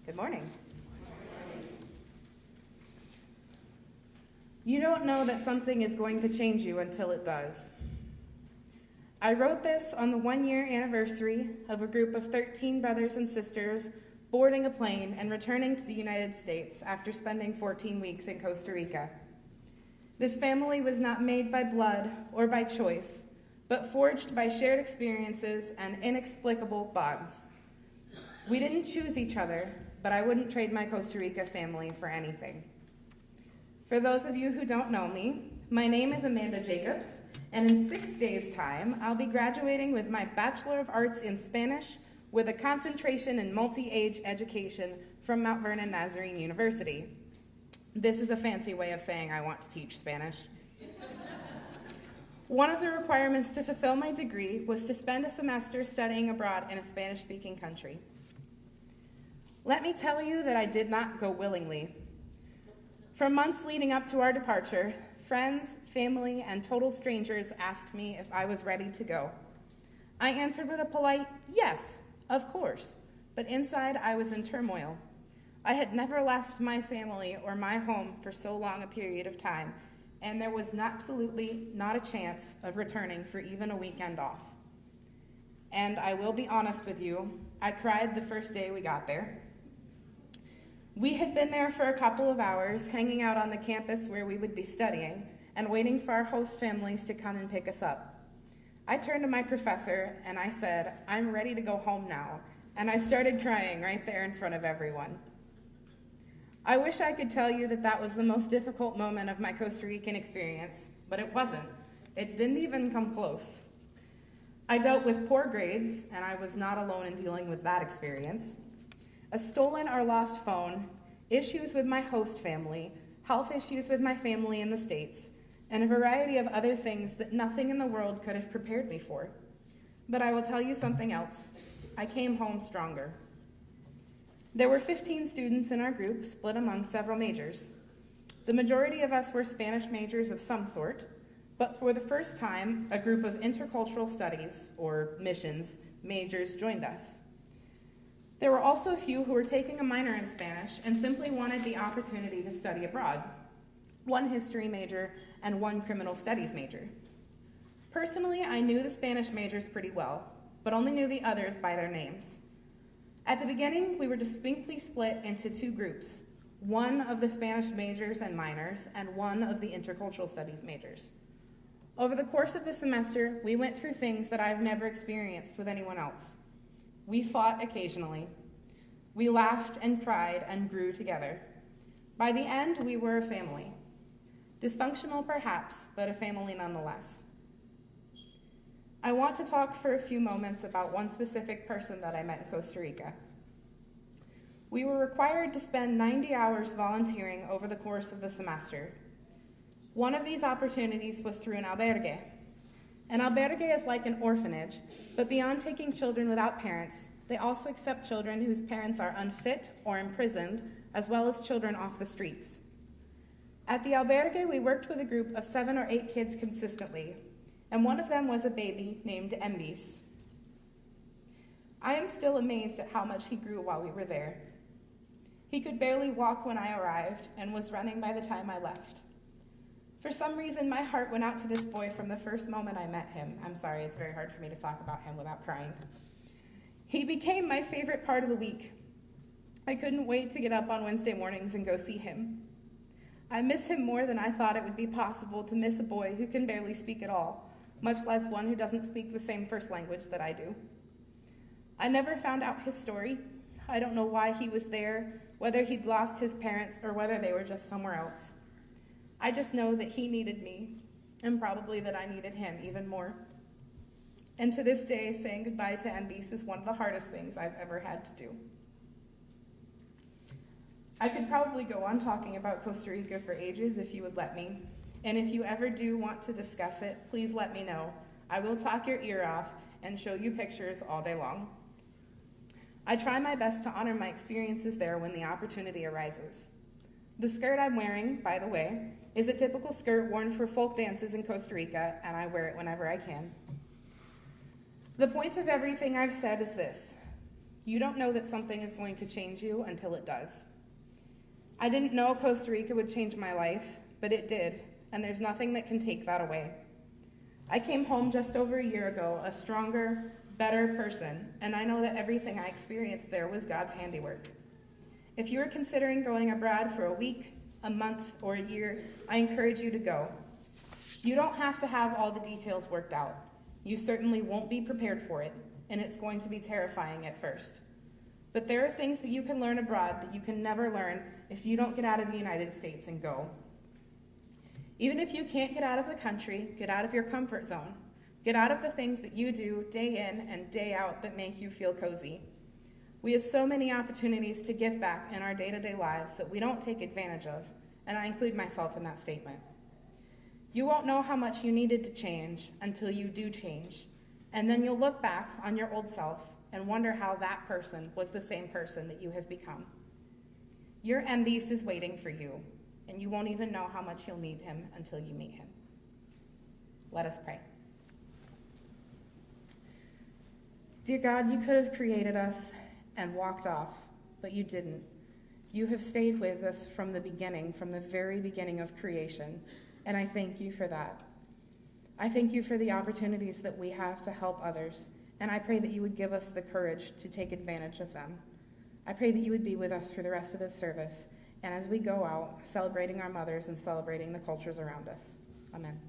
Good morning. You don't know that something is going to change you until it does. I wrote this on the 1-year anniversary of a group of 13 brothers and sisters boarding a plane and returning to the United States after spending 14 weeks in Costa Rica. This family was not made by blood or by choice, but forged by shared experiences and inexplicable bonds. We didn't choose each other, but I wouldn't trade my Costa Rica family for anything. For those of you who don't know me, my name is Amanda Jacobs, and in 6 days' time, I'll be graduating with my Bachelor of Arts in Spanish with a concentration in multi-age education from Mount Vernon Nazarene University. This is a fancy way of saying I want to teach Spanish. One of the requirements to fulfill my degree was to spend a semester studying abroad in a Spanish-speaking country. Let me tell you that I did not go willingly. For months leading up to our departure, friends, family, and total strangers asked me if I was ready to go. I answered with a polite, yes, of course, but inside I was in turmoil. I had never left my family or my home for so long a period of time, and there was absolutely not a chance of returning for even a weekend off. And I will be honest with you, I cried the first day we got there. We had been there for a couple of hours, hanging out on the campus where we would be studying, and waiting for our host families to come and pick us up. I turned to my professor and I said, "I'm ready to go home now," and I started crying right there in front of everyone. I wish I could tell you that that was the most difficult moment of my Costa Rican experience, but it wasn't. It didn't even come close. I dealt with poor grades, and I was not alone in dealing with that experience. A stolen or lost phone, issues with my host family, health issues with my family in the States, and a variety of other things that nothing in the world could have prepared me for. But I will tell you something else. I came home stronger. There were 15 students in our group, split among several majors. The majority of us were Spanish majors of some sort, but for the first time, a group of intercultural studies, or missions, majors joined us. There were also a few who were taking a minor in Spanish and simply wanted the opportunity to study abroad, one history major and one criminal studies major. Personally, I knew the Spanish majors pretty well, but only knew the others by their names. At the beginning, we were distinctly split into two groups, one of the Spanish majors and minors and one of the intercultural studies majors. Over the course of the semester, we went through things that I've never experienced with anyone else. We fought occasionally. We laughed and cried and grew together. By the end, we were a family. Dysfunctional perhaps, but a family nonetheless. I want to talk for a few moments about one specific person that I met in Costa Rica. We were required to spend 90 hours volunteering over the course of the semester. One of these opportunities was through an albergue. An albergue is like an orphanage, but beyond taking children without parents, they also accept children whose parents are unfit or imprisoned, as well as children off the streets. At the albergue, we worked with a group of 7 or 8 kids consistently, and one of them was a baby named Embis. I am still amazed at how much he grew while we were there. He could barely walk when I arrived and was running by the time I left. For some reason, my heart went out to this boy from the first moment I met him. I'm sorry, it's very hard for me to talk about him without crying. He became my favorite part of the week. I couldn't wait to get up on Wednesday mornings and go see him. I miss him more than I thought it would be possible to miss a boy who can barely speak at all, much less one who doesn't speak the same first language that I do. I never found out his story. I don't know why he was there, whether he'd lost his parents or whether they were just somewhere else. I just know that he needed me, and probably that I needed him even more. And to this day, saying goodbye to Embis is one of the hardest things I've ever had to do. I could probably go on talking about Costa Rica for ages if you would let me. And if you ever do want to discuss it, please let me know. I will talk your ear off and show you pictures all day long. I try my best to honor my experiences there when the opportunity arises. The skirt I'm wearing, by the way, is a typical skirt worn for folk dances in Costa Rica, and I wear it whenever I can. The point of everything I've said is this: You don't know that something is going to change you until it does. I didn't know Costa Rica would change my life, but it did, and there's nothing that can take that away. I came home just over a year ago, a stronger, better person, and I know that everything I experienced there was God's handiwork. If you are considering going abroad for a week, a month, or a year, I encourage you to go. You don't have to have all the details worked out. You certainly won't be prepared for it, and it's going to be terrifying at first. But there are things that you can learn abroad that you can never learn if you don't get out of the United States and go. Even if you can't get out of the country, get out of your comfort zone. Get out of the things that you do day in and day out that make you feel cozy. We have so many opportunities to give back in our day-to-day lives that we don't take advantage of, and I include myself in that statement. You won't know how much you needed to change until you do change, and then you'll look back on your old self and wonder how that person was the same person that you have become. Your MBs is waiting for you, and you won't even know how much you'll need him until you meet him. Let us pray. Dear God, you could have created us and walked off, but you didn't. You have stayed with us from the beginning, from the very beginning of creation, and I thank you for that. I thank you for the opportunities that we have to help others, and I pray that you would give us the courage to take advantage of them. I pray that you would be with us for the rest of this service, and as we go out, celebrating our mothers and celebrating the cultures around us. Amen.